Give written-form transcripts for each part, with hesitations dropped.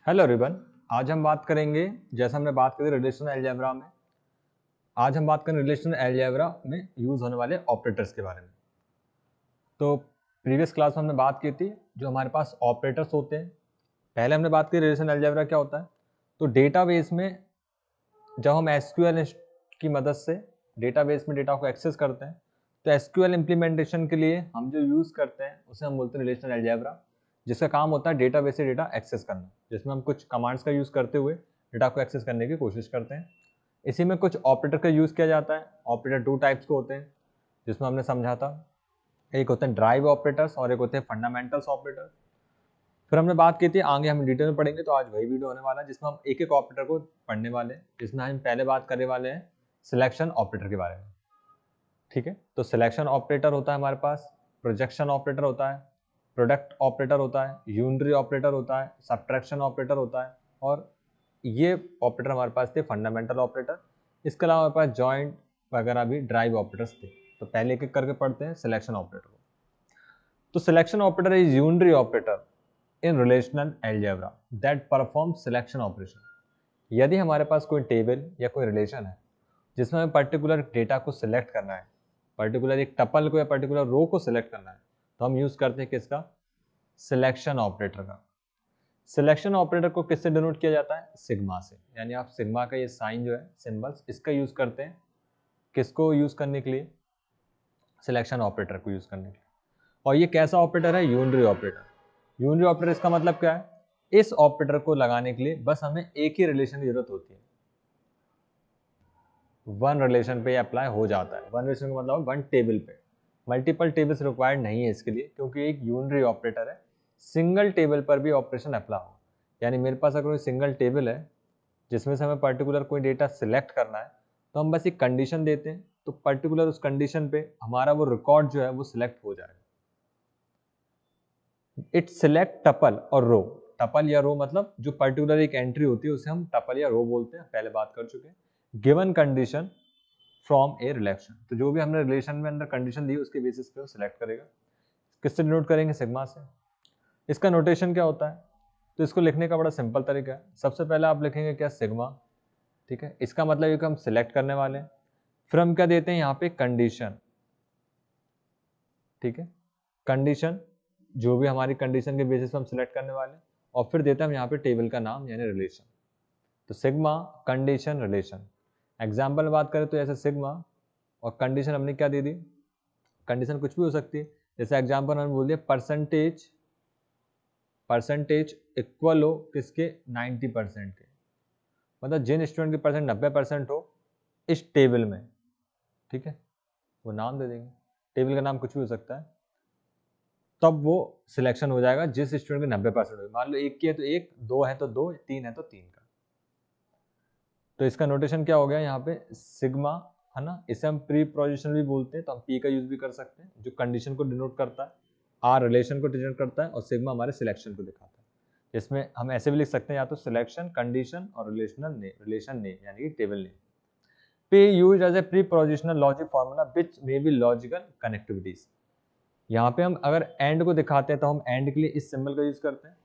Hello everyone. आज हम बात करेंगे, जैसा हमने बात करी रिलेशनल अलजेब्रा में, आज हम बात करेंगे रिलेशनल अलजेब्रा में यूज होने वाले ऑपरेटर्स के बारे में। तो प्रीवियस क्लास में हमने बात की थी जो हमारे पास ऑपरेटर्स होते हैं। पहले हमने बात की रिलेशनल अलजेब्रा क्या होता है। तो डेटाबेस में जब हम एसक्यूएल की मदद से डेटाबेस में डेटा को एक्सेस करते हैं, तो एसक्यूएल इम्प्लीमेंटेशन के लिए हम जो यूज़ करते हैं उसे हम बोलते हैं रिलेशनल अलजेब्रा, जिसका काम होता है डेटाबेस से डेटा एक्सेस करना, जिसमें हम कुछ कमांड्स का यूज़ करते हुए डेटा को एक्सेस करने की कोशिश करते हैं। इसी में कुछ ऑपरेटर का यूज़ किया जाता है। ऑपरेटर दो टाइप्स के होते हैं जिसमें हमने समझा था, एक होते हैं ड्राइव ऑपरेटर्स और एक होते हैं फंडामेंटल्स ऑपरेटर। फिर हमने बात की थी, आगे हम डिटेल में पढ़ेंगे, तो आज वही वीडियो होने वाला है जिसमें हम एक एक ऑपरेटर को पढ़ने वाले हैं, जिसमें हम पहले बात करने वाले हैं सिलेक्शन ऑपरेटर के बारे में। ठीक है, तो सिलेक्शन ऑपरेटर होता है हमारे पास, प्रोजेक्शन ऑपरेटर होता है, प्रोडक्ट ऑपरेटर होता है, यूनरी ऑपरेटर होता है, सब्ट्रैक्शन ऑपरेटर होता है, और ये ऑपरेटर हमारे पास थे फंडामेंटल ऑपरेटर। इसके अलावा हमारे पास जॉइंट वगैरह भी ड्राइव ऑपरेटर्स थे। तो पहले एक एक करके पढ़ते हैं सिलेक्शन ऑपरेटर को। तो selection operator is unary operator in relational algebra that perform selection operation. यदि हमारे पास कोई टेबल या कोई रिलेशन है जिसमें हमें पर्टिकुलर डेटा को सिलेक्ट करना है, पर्टिकुलर एक टपल को या पर्टिकुलर रो को सिलेक्ट करना है, तो हम यूज करते हैं किसका, सिलेक्शन ऑपरेटर का। सिलेक्शन ऑपरेटर को किससे डिनोट किया जाता है, सिग्मा से। यानी आप सिग्मा का ये साइन जो है, सिंबल्स, इसका यूज करते हैं किसको यूज करने के लिए, सिलेक्शन ऑपरेटर को यूज करने के लिए। और ये कैसा ऑपरेटर है, यूनरी ऑपरेटर। यूनरी ऑपरेटर इसका मतलब क्या है, इस ऑपरेटर को लगाने के लिए बस हमें एक ही रिलेशन की जरूरत होती है, वन रिलेशन पे अप्लाई हो जाता है। वन रिलेशन का मतलब वन टेबल पे, मल्टीपल टेबल्स रिक्वायर्ड नहीं है इसके लिए, क्योंकि एक यूनरी ऑपरेटर है, सिंगल टेबल पर भी ऑपरेशन अप्लाई हो। यानी मेरे पास अगर कोई सिंगल टेबल है जिसमें से हमें पर्टिकुलर कोई डेटा सिलेक्ट करना है, तो हम बस एक कंडीशन देते हैं, तो पर्टिकुलर उस कंडीशन पे हमारा वो रिकॉर्ड जो है वो सिलेक्ट हो जाएगा। इट सिलेक्ट टपल और रो। टपल या रो मतलब जो पर्टिकुलर एक एंट्री होती है उसे हम टपल या रो बोलते हैं, पहले बात कर चुके हैं। Given condition from a relation, तो जो भी हमने रिलेशन में अंदर कंडीशन दी उसके बेसिस पे वो सिलेक्ट करेगा। किससे डिनोट करेंगे, सिग्मा से। इसका नोटेशन क्या होता है, तो इसको लिखने का बड़ा सिंपल तरीका है। सबसे पहले आप लिखेंगे क्या, सिग्मा। ठीक है, इसका मतलब ये कि हम सिलेक्ट करने वाले हैं। फिर हम क्या देते हैं यहाँ पे, कंडीशन। ठीक है, कंडीशन जो भी हमारी कंडीशन के बेसिस पे हम सिलेक्ट करने वाले हैं, और फिर देते हैं हम यहाँ पे टेबल का नाम यानी रिलेशन। तो सिग्मा कंडीशन रिलेशन। एग्जाम्पल में बात करें तो ऐसे सिग्मा और कंडीशन हमने क्या दे दी, कंडीशन कुछ भी हो सकती है। जैसे एग्जाम्पल हमने बोल दिया परसेंटेज, परसेंटेज इक्वल हो किसके, 90% के, मतलब जिन स्टूडेंट के परसेंट 90% हो इस टेबल में। ठीक है, वो नाम दे देंगे, टेबल का नाम कुछ भी हो सकता है, तब वो सिलेक्शन हो जाएगा जिस स्टूडेंट के 90% हो। मान लो एक की है तो एक, दो है तो दो, तीन है तो तीन का। तो इसका नोटेशन क्या हो गया यहाँ पे, सिग्मा, है ना। इसे हम प्री प्रोजिशन भी बोलते हैं, तो हम पी का यूज भी कर सकते हैं, जो कंडीशन को डिनोट करता है, आर रिलेशन को डिनोट करता है, और सिग्मा हमारे सिलेक्शन को दिखाता है। इसमें हम ऐसे भी लिख सकते हैं, या तो सिलेक्शन, कंडीशन और रिलेशनल नेम, रिलेशन नेम यानी कि टेबल नेम। पे use as a propositional logic formula which may be logical connectivities. यहाँ पे हम अगर एंड को दिखाते हैं तो हम एंड के लिए इस सिंबल का यूज करते हैं,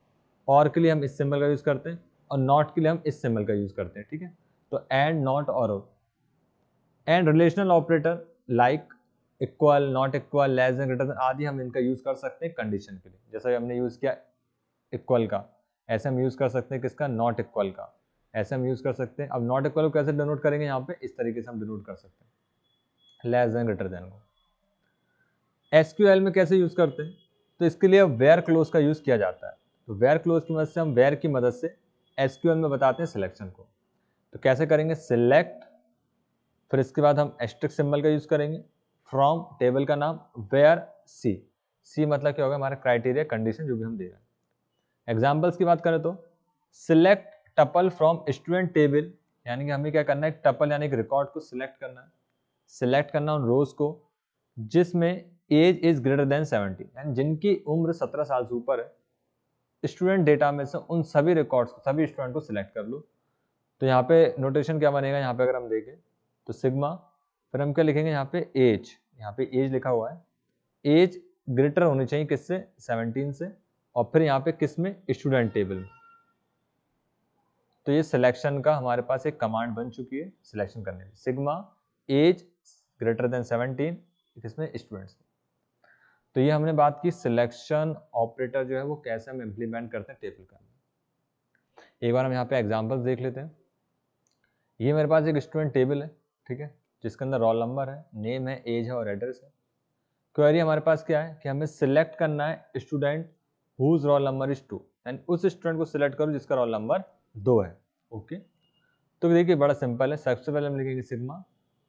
और के लिए हम इस सिंबल का यूज करते हैं, और नॉट के लिए हम इस सिंबल का यूज करते हैं। ठीक है, तो एंड, नॉट और and relational operator like equal, not equal, less than, greater than आदि हम इनका यूज कर सकते हैं कंडीशन के लिए। जैसा हमने यूज किया इक्वल का, ऐसे हम यूज कर सकते हैं किसका, नॉट इक्वल का, ऐसे हम यूज कर सकते हैं। अब नॉट इक्वल को कैसे डिनोट करेंगे, यहाँ पे इस तरीके से हम डिनोट कर सकते हैं, लेस देन, ग्रेटर देन को। एसक्यूएल में कैसे यूज करते हैं, तो इसके लिए वेयर क्लोज का यूज किया जाता है। तो वेयर क्लोज की मदद से हम वेयर की मदद से एसक्यूएल में बताते हैं सिलेक्शन को। तो कैसे करेंगे, सिलेक्ट, फिर इसके बाद हम एस्ट्रिक सिंबल का यूज करेंगे, फ्रॉम टेबल का नाम, वेयर सी। सी मतलब क्या होगा, हमारा क्राइटेरिया, कंडीशन जो भी हम दे रहे हैं। एग्जाम्पल्स की बात करें तो select tuple from student table, यानी कि हमें क्या करना है, टपल यानी कि रिकॉर्ड को सिलेक्ट करना है, सिलेक्ट करना उन रोज को जिसमें एज इज ग्रेटर देन 70, यानी जिनकी उम्र 17 साल से ऊपर है। स्टूडेंट डेटा में से उन सभी रिकॉर्ड्स को, सभी स्टूडेंट को सिलेक्ट कर लो। तो यहाँ पे नोटेशन क्या बनेगा, यहाँ पे अगर हम देखें तो सिग्मा, फिर हम क्या लिखेंगे यहाँ पे, एज, यहाँ पे एज लिखा हुआ है, एज ग्रेटर होनी चाहिए किससे, 17 से, और फिर यहाँ पे किस में, स्टूडेंट टेबल में। तो ये सिलेक्शन का हमारे पास एक कमांड बन चुकी है सिलेक्शन करने की, सिग्मा एज ग्रेटर देन 17 इसमें स्टूडेंट्स। तो ये हमने बात की सिलेक्शन ऑपरेटर जो है वो कैसे हम इम्प्लीमेंट करते हैं टेबल का। एक बार हम यहाँ पे एग्जांपल्स देख लेते हैं। ये मेरे पास एक स्टूडेंट टेबल है, ठीक है, जिसके अंदर रोल नंबर है, नेम है, एज है और एड्रेस है। क्वेरी हमारे पास क्या है कि हमें सिलेक्ट करना है student whose roll number is 2, and उस स्टूडेंट को सिलेक्ट करो जिसका रोल नंबर 2 है। ओके, तो देखिए बड़ा सिंपल है। सबसे पहले हम लिखेंगे सिग्मा,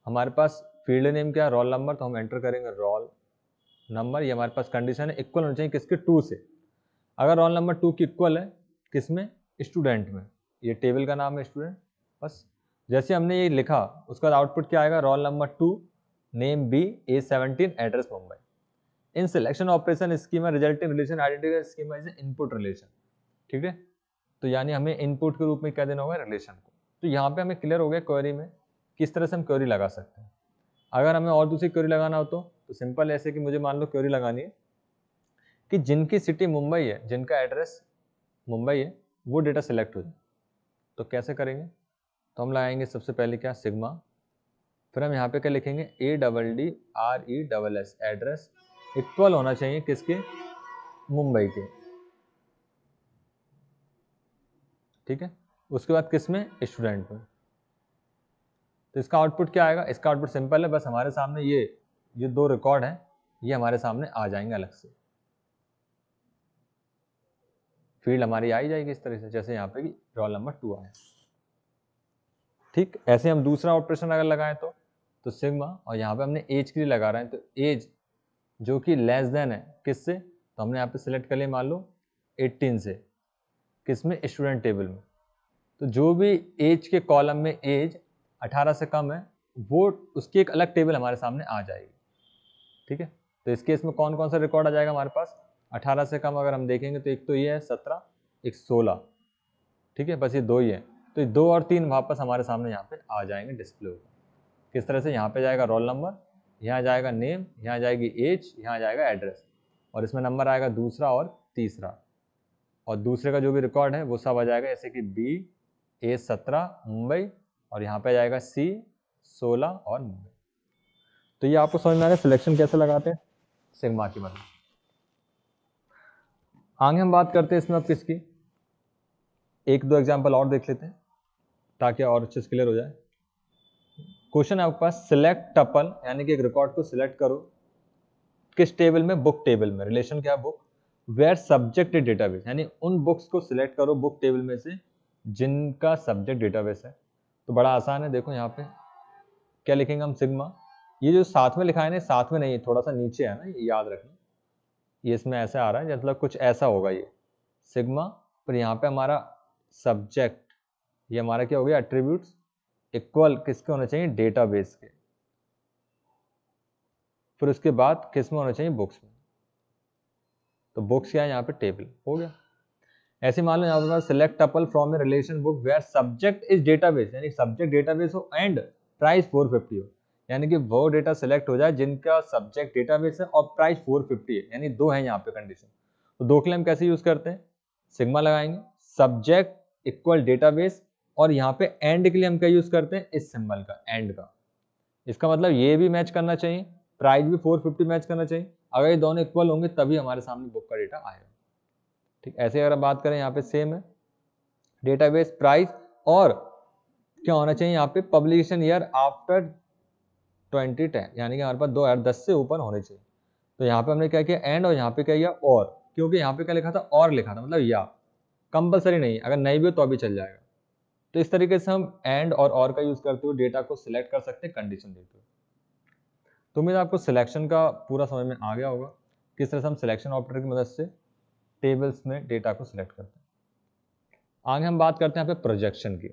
हमारे पास फील्ड नेम क्या है, रोल नंबर, तो हम एंटर करेंगे रोल नंबर। ये हमारे पास कंडीशन है इक्वल होना चाहिए किसके, 2 से। अगर रोल नंबर 2 की इक्वल है किसमें, स्टूडेंट में, ये टेबल का नाम है स्टूडेंट। बस जैसे हमने ये लिखा उसका आउटपुट क्या आएगा, roll number 2, name B, age 17, address Mumbai. In selection operation schema resulting relation identify schema is input relation, ठीक है। तो यानी हमें इनपुट के रूप में क्या देना होगा, रिलेशन को। तो यहाँ पे हमें क्लियर हो गया क्वेरी में किस तरह से हम क्वेरी लगा सकते हैं। अगर हमें और दूसरी क्वेरी लगाना हो तो सिंपल ऐसे कि मुझे मान लो क्वेरी लगानी है कि जिनकी सिटी मुंबई है, जिनका एड्रेस मुंबई है, वो डेटा सिलेक्ट हो जाए। तो कैसे करेंगे, तो हम लगाएंगे सबसे पहले क्या, सिग्मा, फिर हम यहाँ पे क्या लिखेंगे, ADDRESS, एड्रेस इक्वल होना चाहिए किसके, मुंबई के, ठीक है। उसके बाद किसमें, स्टूडेंट में। तो इसका आउटपुट क्या आएगा, इसका आउटपुट सिंपल है, बस हमारे सामने ये 2 रिकॉर्ड हैं, ये हमारे सामने आ जाएंगे अलग से। फील्ड हमारी आई जाएगी इस तरह से, जैसे यहाँ पे भी रोल नंबर 2 आया, ठीक। ऐसे हम दूसरा ऑपरेशन अगर लगाएं तो सिग्मा, और यहाँ पे हमने एज के लिए लगा रहे हैं, तो एज जो कि लेस देन है किससे, तो हमने यहाँ पे सिलेक्ट कर लिया मान लो 18 से, किसमें, स्टूडेंट टेबल में। तो जो भी एज के कॉलम में एज 18 से कम है वो उसकी एक अलग टेबल हमारे सामने आ जाएगी, ठीक है। तो इस केस में कौन कौन सा रिकॉर्ड आ जाएगा हमारे पास, 18 से कम अगर हम देखेंगे तो एक तो ये है 17, एक 16, ठीक है, बस ये 2 ही है। तो ये 2 और 3 वापस हमारे सामने यहाँ पे आ जाएंगे डिस्प्ले होकर। किस तरह से, यहाँ पे जाएगा रोल नंबर, यहाँ जाएगा नेम, यहाँ जाएगी एज, यहाँ जाएगा एड्रेस, और इसमें नंबर आएगा दूसरा और तीसरा, और दूसरे का जो भी रिकॉर्ड है वो सब आ जाएगा, जैसे कि बी, एज 17 मुंबई, और यहाँ पे जाएगा सी 16 और मुंबई। तो ये आपको समझ में आ रहा है सिलेक्शन कैसे लगाते हैं सिग्मा की मदद। आगे हम बात करते हैं इसमें अब किसकी, एक दो एग्जाम्पल और देख लेते हैं ताकि और अच्छे से क्लियर हो जाए। क्वेश्चन है आपके पास, सिलेक्ट टपल, यानी कि एक रिकॉर्ड को सिलेक्ट करो किस टेबल में, बुक टेबल में, रिलेशन क्या, बुक, वेयर सब्जेक्ट डेटाबेस, यानी उन बुक्स को सिलेक्ट करो बुक टेबल में से जिनका सब्जेक्ट डेटाबेस है। तो बड़ा आसान है, देखो यहाँ पे क्या लिखेंगे हम, सिग्मा, ये जो साथ में लिखा है ना, साथ में नहीं, थोड़ा सा नीचे है ना, ये याद रखना, ये इसमें ऐसे आ रहा है, मतलब कुछ ऐसा होगा ये सिग्मा, फिर यहाँ पे हमारा सब्जेक्ट, ये हमारा क्या हो गया, एट्रीब्यूट्स, इक्वल किसके होने चाहिए, डेटाबेस के, फिर उसके बाद किस में होना चाहिए, बुक्स में। तो बुक्स क्या है यहाँ पे, टेबल हो गया। ऐसे मान लो यहाँ पे select tuple from a relation book where subject is database, यानी सब्जेक्ट डेटाबेस हो एंड प्राइस 450 हो, यानी कि वो डेटा सिलेक्ट हो जाए जिनका सब्जेक्ट डेटाबेस है और प्राइस 450 है, यानी 2 है यहाँ पे कंडीशन। तो 2 के लिए हम कैसे यूज करते हैं, सिग्मा लगाएंगे, सब्जेक्ट इक्वल डेटाबेस, और यहाँ पे एंड के लिए हम क्या यूज करते हैं, इस सिंबल का, एंड का। इसका मतलब ये भी मैच करना चाहिए, प्राइस भी 450 मैच करना चाहिए। अगर ये दोनों इक्वल होंगे तभी हमारे सामने बुक का डेटा आएगा, ठीक। ऐसे अगर हम बात करें यहाँ पे सेम है, डेटाबेस, प्राइस, और क्या होना चाहिए यहाँ पे, पब्लिकेशन ईयर आफ्टर 2010, यानी कि हमारे पास 2010 से ऊपर होने चाहिए। तो यहाँ पे हमने क्या किया, एंड, और यहाँ पे क्या किया, और, क्योंकि यहाँ पे क्या लिखा था, और लिखा था, मतलब या कंपलसरी नहीं, अगर नहीं भी हो तो भी चल जाएगा। तो इस तरीके से हम एंड और का यूज करते हुए डेटा को सिलेक्ट कर सकते हैं कंडीशन देते हुए। तो उम्मीद आपको सिलेक्शन का पूरा समझ में आ गया होगा, किस तरह से हम सिलेक्शन ऑपरेटर की मदद से टेबल्स में डेटा को सिलेक्ट करते हैं। आगे हम बात करते हैं यहाँ पे प्रोजेक्शन की।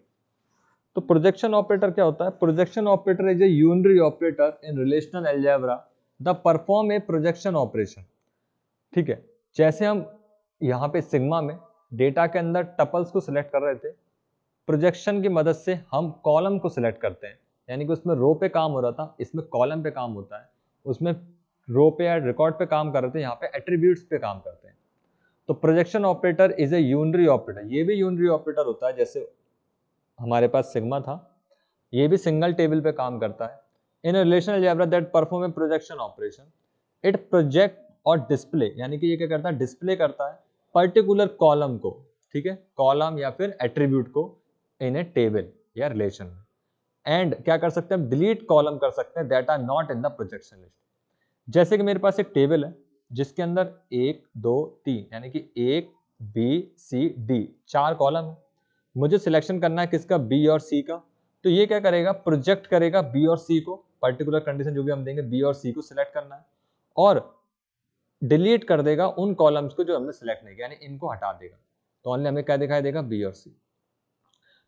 तो प्रोजेक्शन ऑपरेटर क्या होता है, projection operator is a unary operator in relational algebra the perform a projection operation, ठीक है। जैसे हम यहाँ पे सिग्मा में डेटा के अंदर टपल्स को सिलेक्ट कर रहे थे, प्रोजेक्शन की मदद से हम कॉलम को सिलेक्ट करते हैं, यानी कि उसमें रो पे काम हो रहा था, इसमें कॉलम पे काम होता है, उसमें रो पे या रिकॉर्ड पे काम कर रहे थे, यहाँ पे एट्रीब्यूट्स पे काम करते हैं। तो projection operator is a unary operator, ये भी यूनरी ऑपरेटर होता है, जैसे हमारे पास सिग्मा था, ये भी सिंगल टेबल पे काम करता है। In relational algebra that perform a projection operation, it project और डिस्प्ले, यानी कि ये क्या करता है, डिस्प्ले करता है पर्टिकुलर कॉलम को, ठीक है, कॉलम या फिर एट्रीब्यूट को इन ए टेबल या रिलेशन में। एंड क्या कर सकते हैं, डिलीट कॉलम कर सकते हैं that are not in the projection list. जैसे कि मेरे पास एक टेबल है जिसके अंदर 1 2 3 यानी कि A B C D 4 column है, मुझे सिलेक्शन करना है किसका, B और C का। तो ये क्या करेगा, प्रोजेक्ट करेगा B और C को, पर्टिकुलर कंडीशन जो भी हम देंगे B और C को सिलेक्ट करना है, और डिलीट कर देगा उन कॉलम्स को जो हमने सिलेक्ट नहीं किया, यानी इनको हटा देगा। तो ओनली हमें क्या दिखाई देगा, B और C।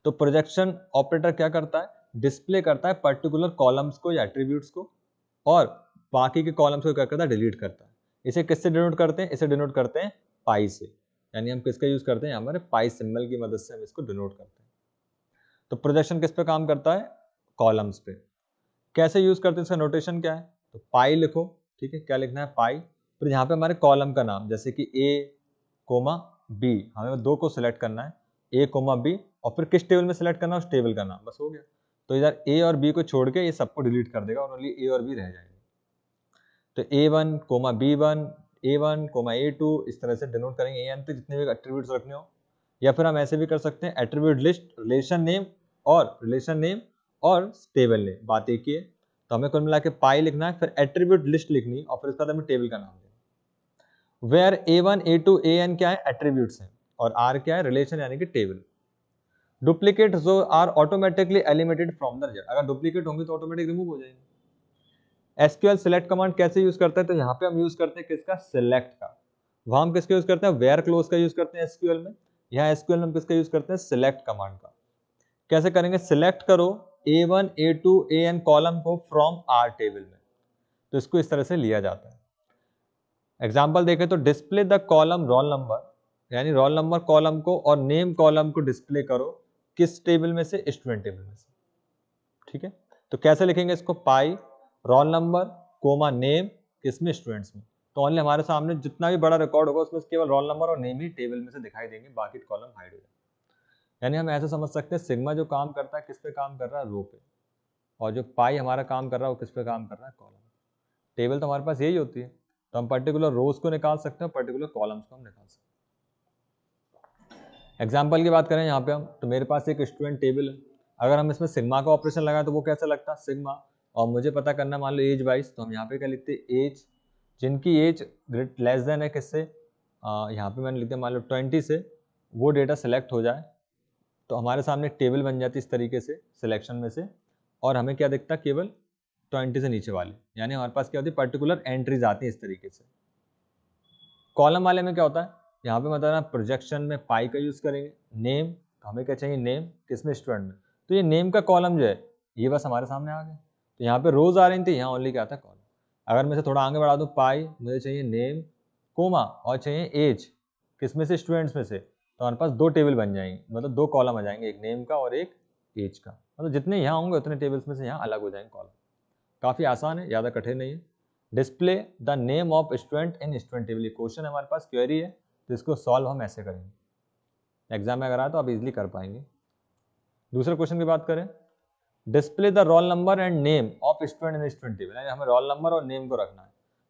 तो प्रोजेक्शन ऑपरेटर क्या करता है, डिस्प्ले करता है पर्टिकुलर कॉलम्स को या एट्रीब्यूट्स को, और बाकी के कॉलम्स को क्या करता है, डिलीट करता है। इसे किससे डिनोट करते हैं, इसे डिनोट करते हैं पाई से, यानी हम किसका यूज करते हैं, हमारे पाई सिंबल की मदद से हम इसको डिनोट करते हैं। तो प्रोजेक्शन किस पे काम करता है, कॉलम्स पे। कैसे यूज करते हैं, इसका नोटेशन क्या है, तो पाई लिखो, ठीक है, क्या लिखना है, पाई, फिर यहाँ पे हमारे कॉलम का नाम, जैसे कि A, B, हमें दो को सिलेक्ट करना है, A, B, और फिर किस टेबल में सिलेक्ट करना है, उस टेबल का नाम, बस हो गया। तो इधर A और B को छोड़ के ये सबको डिलीट कर देगा और ओनली A और B रह जाएंगे। तो A1, B1, A1, A2, इस तरह से डिनोट करेंगे AN तक जितने भी एट्रीब्यूट्स रखने हो। या फिर हम ऐसे भी कर सकते हैं, एट्रीब्यूट लिस्ट, रिलेशन नेम और टेबल नेम, बात एक ही है। तो हमें कुल मिला के पाई लिखना है, फिर एट्रीब्यूट लिस्ट लिखनी है, और फिर उसके बाद हमें टेबल का नाम देना। वेयर A1, A2, AN क्या है, एट्रीब्यूट्स हैं, और R क्या है, रिलेशन यानी कि टेबल। डुप्लीकेट जो are automatically eliminated from the result, अगर डुप्लीकेट होंगे तो ऑटोमेटिक रिमूव हो जाएंगे। एसक्यूएल सिलेक्ट कमांड कैसे यूज करते हैं, तो यहाँ पे हम यूज करते हैं किसका, सिलेक्ट का। वहां हम किसका यूज करते हैं, वेयर क्लोज का यूज करते हैं एसक्यूएल में। यहाँ एसक्यूएल में हम किसका यूज करते हैं, सिलेक्ट कमांड का। कैसे करेंगे, सिलेक्ट करो A1, A2, AN कॉलम को फ्रॉम आर टेबल में, तो इसको इस तरह से लिया जाता है। एग्जाम्पल देखें तो display the column roll number, यानी रोल नंबर कॉलम को और नेम कॉलम को डिस्प्ले करो किस टेबल में से, स्टूडेंट टेबल में से, ठीक है। तो कैसे लिखेंगे इसको, पाई रोल नंबर कोमा नेम, किसमें, स्टूडेंट्स में। तो ओनली हमारे सामने जितना भी बड़ा रिकॉर्ड होगा उसमें केवल रोल नंबर और नेम ही टेबल में से दिखाई देंगे, बाकी कॉलम हाइड हो जाएंगे। यानी हम ऐसे समझ सकते हैं सिग्मा जो काम करता है किस पे काम कर रहा है, रो पे, और जो पाई हमारा काम कर रहा है वो किस पे काम कर रहा है, कॉलम। टेबल तो हमारे पास यही होती है, तो हम पर्टिकुलर रोज को निकाल सकते हैं, पर्टिकुलर कॉलम्स को हम निकाल सकते हैं। एग्जाम्पल की बात करें यहाँ पे हम, तो मेरे पास एक स्टूडेंट टेबल है, अगर हम इसमें सिग्मा का ऑपरेशन लगाए तो वो कैसा लगता है, सिग्मा, और मुझे पता करना मान लो एज वाइज, तो हम यहाँ पे क्या लिखते हैं, एज, जिनकी एज लेस देन है किससे, यहाँ पे मैंने लिख दिया मान लो 20 से, वो डेटा सेलेक्ट हो जाए, तो हमारे सामने एक टेबल बन जाती है इस तरीके से सिलेक्शन में से, और हमें क्या दिखता है, केवल 20 से नीचे वाले, यानी हमारे पास क्या होती है, पर्टिकुलर एंट्रीज आती है इस तरीके से। कॉलम वाले में क्या होता है, यहाँ पे मतलब प्रोजेक्शन में पाई का यूज करेंगे, नेम, तो हमें क्या चाहिए, नेम, किसमें, स्टूडेंट में, तो ये नेम का कॉलम जो है ये बस हमारे सामने आ गया। तो यहाँ पे रोज आ रही थी, यहाँ ओनली क्या था, कॉलम। अगर मैं इसे थोड़ा आगे बढ़ा दूँ, पाई, मुझे चाहिए नेम कोमा और चाहिए एज, किसमें से, स्टूडेंट्स में से, तो हमारे पास दो टेबल बन जाएंगे, मतलब दो कॉलम आ जाएंगे, एक नेम का और एक एज का, मतलब जितने यहाँ होंगे उतने टेबल्स में से यहाँ अलग हो जाएंगे कॉलम। काफ़ी आसान है, ज़्यादा कठिन नहीं है। Display the name of student in student table, question हमारे पास, क्वेरी है, तो इसको सॉल्व हम ऐसे करेंगे। एग्जाम में अगर आए तो आप इजीली कर पाएंगे। दूसरे क्वेश्चन की बात करें, display the roll number and name of student in student table, यानी हमें रोल नंबर और नेम को रखना है।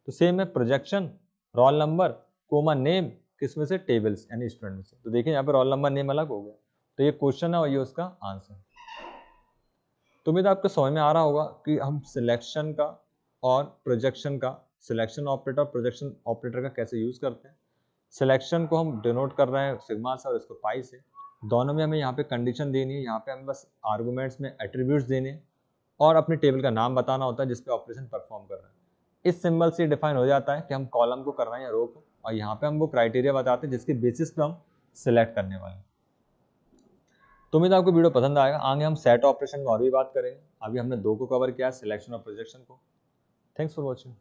तो सेम है, projection roll number comma name, किसमें से, टेबल्स यानी स्टूडेंट में से। तो देखिए यहाँ पे रोल नंबर नेम अलग हो गया, तो ये क्वेश्चन है और ये उसका आंसर। तो उम्मीद आपको समझ में आ रहा होगा कि हम सिलेक्शन का और प्रोजेक्शन का, सिलेक्शन ऑपरेटर, प्रोजेक्शन ऑपरेटर का कैसे यूज करते हैं। सिलेक्शन को हम डिनोट कर रहे हैं सिग्मा से और इसको पाई से, दोनों में हमें यहाँ पे कंडीशन देनी है, यहाँ पे हमें बस आर्गुमेंट्स में एट्रीब्यूट्स देने हैं और अपने टेबल का नाम बताना होता है जिसपे ऑपरेशन परफॉर्म कर रहे हैं। इस सिंबल से डिफाइन हो जाता है कि हम कॉलम को कर रहे हैं या रो को, और यहाँ पे हम वो क्राइटेरिया बताते हैं जिसके बेसिस पे हम सिलेक्ट करने वाले हैं। तो उम्मीद आपको वीडियो पसंद आएगा। आगे हम सेट ऑपरेशन में और भी बात करेंगे। अभी हमने दो को कवर किया, सिलेक्शन और प्रोजेक्शन को। Thanks for watching.